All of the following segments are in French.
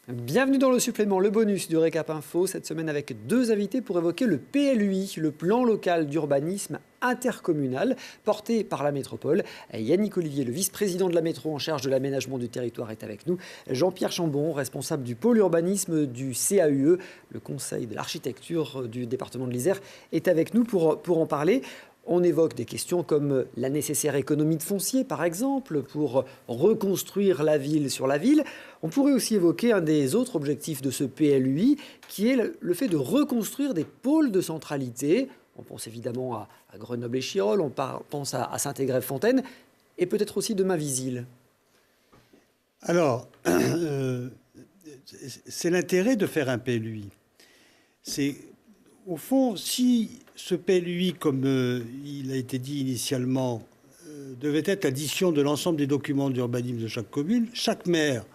Bienvenue dans le supplément, le bonus du Récap Info, cette semaine avec deux invités pour évoquer le PLUI, le plan local d'urbanisme intercommunal, porté par la métropole. Yannick Olivier, le vice-président de la métro en charge de l'aménagement du territoire, est avec nous. Jean-Pierre Chambon, responsable du pôle urbanisme du CAUE, le conseil de l'architecture du département de l'Isère, est avec nous pour en parler. On évoque des questions comme la nécessaire économie de foncier, par exemple, pour reconstruire la ville sur la ville. On pourrait aussi évoquer un des autres objectifs de ce PLUI, qui est le fait de reconstruire des pôles de centralité. On pense évidemment à Grenoble et Chirol, on pense à Saint-Égrève-Fontaine, et peut-être aussi demain Visil. Alors, c'est l'intérêt de faire un PLUI. C'est, au fond, si ce PLUI, comme il a été dit initialement, devait être l'addition de l'ensemble des documents d'urbanisme de chaque commune, chaque maire,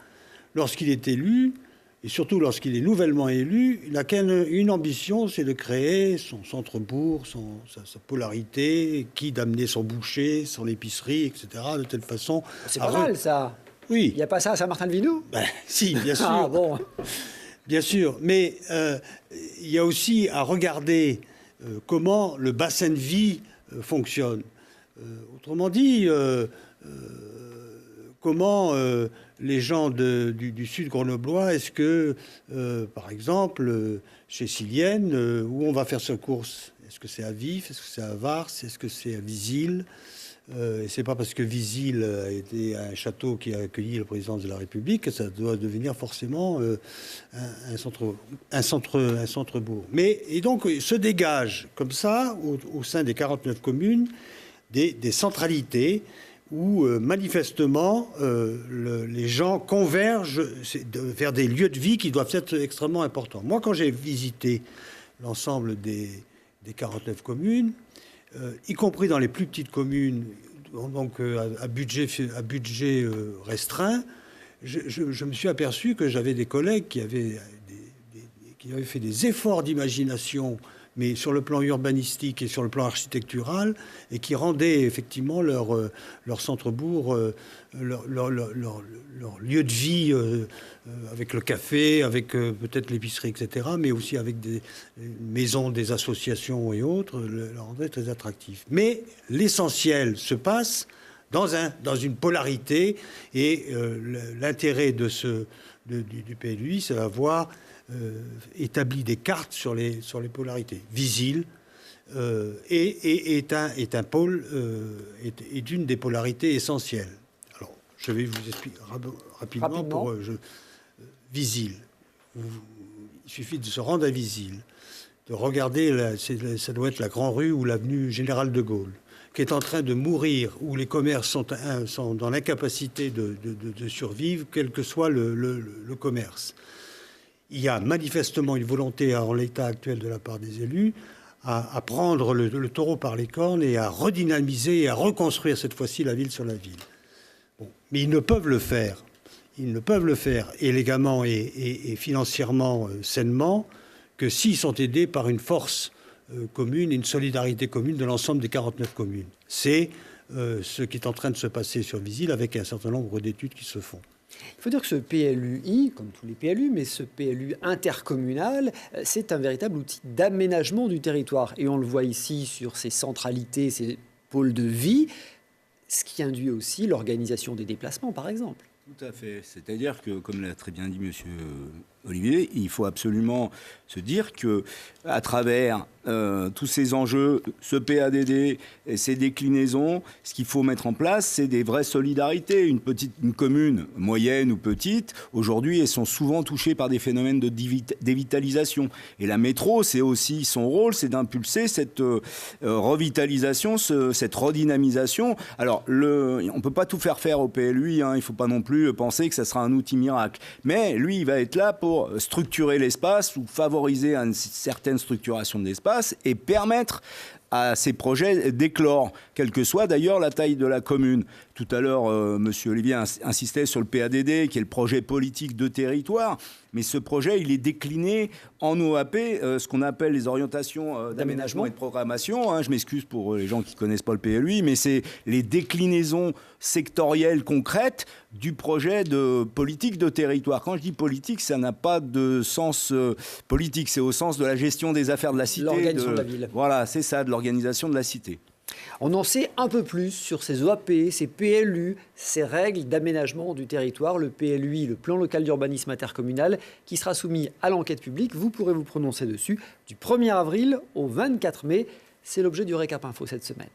lorsqu'il est élu, et surtout lorsqu'il est nouvellement élu, il n'a qu'une ambition, c'est de créer son centre-bourg, sa polarité, qui d'amener son boucher, son épicerie, etc., de telle façon... C'est pas mal, ça. Oui. Il n'y a pas ça à Saint-Martin-de-Vinou ? Si, bien sûr. Ah bon. Bien sûr, mais il y a aussi à regarder comment le bassin de vie fonctionne. Autrement dit, comment les gens du sud grenoblois, est-ce que, par exemple, chez Silienne, où on va faire sa course? Est-ce que c'est à Vif? Est-ce que c'est à Vars? Est-ce que c'est à Visil? Et c'est pas parce que Visil a été un château qui a accueilli la présidence de la République que ça doit devenir forcément un centre-bourg. Et donc se dégage comme ça, au sein des 49 communes, des centralités où manifestement les gens convergent vers des lieux de vie qui doivent être extrêmement importants. Moi, quand j'ai visité l'ensemble des 49 communes, y compris dans les plus petites communes, donc à budget restreint, je me suis aperçu que j'avais des collègues qui avaient fait des efforts d'imagination, mais sur le plan urbanistique et sur le plan architectural, et qui rendaient effectivement leur centre-bourg, leur lieu de vie, avec le café, avec peut-être l'épicerie, etc., mais aussi avec des maisons, des associations et autres, le rendaient très attractif. Mais l'essentiel se passe dans une polarité, et l'intérêt du PLUI, c'est d'avoir établi des cartes sur les polarités. Visil est un pôle, est une des polarités essentielles. Alors, je vais vous expliquer rapidement. Visil. Il suffit de se rendre à Visil, de regarder, ça doit être la Grand Rue ou l'avenue Général de Gaulle, qui est en train de mourir, où les commerces sont dans l'incapacité de survivre, quel que soit le commerce. Il y a manifestement une volonté en l'état actuel de la part des élus à prendre le taureau par les cornes et à redynamiser et à reconstruire cette fois-ci la ville sur la ville. Bon. Mais ils ne peuvent le faire. Ils ne peuvent le faire élégamment et financièrement sainement que s'ils sont aidés par une force commune, une solidarité commune de l'ensemble des 49 communes. C'est ce qui est en train de se passer sur Visil avec un certain nombre d'études qui se font. Il faut dire que ce PLUI, comme tous les PLU, mais ce PLU intercommunal, c'est un véritable outil d'aménagement du territoire. Et on le voit ici sur ces centralités, ces pôles de vie, ce qui induit aussi l'organisation des déplacements, par exemple. Tout à fait. C'est-à-dire que, comme l'a très bien dit M. Olivier, il faut absolument se dire que, à travers tous ces enjeux, ce PADD et ces déclinaisons, ce qu'il faut mettre en place, c'est des vraies solidarités. Une commune, moyenne ou petite, aujourd'hui, elles sont souvent touchées par des phénomènes de dévitalisation. Et la métro, c'est aussi son rôle, c'est d'impulser cette revitalisation, cette redynamisation. Alors, on ne peut pas tout faire au PLUI, il ne faut pas non plus penser que ça sera un outil miracle. Mais lui, il va être là pour structurer l'espace ou favoriser une certaine structuration de l'espace et permettre à ces projets d'éclore, quelle que soit d'ailleurs la taille de la commune. Tout à l'heure, M. Olivier insistait sur le PADD, qui est le projet politique de territoire. Mais ce projet, il est décliné en OAP, ce qu'on appelle les orientations d'aménagement et de programmation. Je m'excuse pour les gens qui ne connaissent pas le PLUI, mais c'est les déclinaisons sectorielles concrètes du projet de politique de territoire. Quand je dis politique, ça n'a pas de sens politique, c'est au sens de la gestion des affaires de la cité. L'organisation de la ville. Voilà, c'est ça, de l'organisation de la cité. On en sait un peu plus sur ces OAP, ces PLU, ces règles d'aménagement du territoire, le PLUI, le plan local d'urbanisme intercommunal, qui sera soumis à l'enquête publique. Vous pourrez vous prononcer dessus du 1er avril au 24 mai. C'est l'objet du Récap Info cette semaine.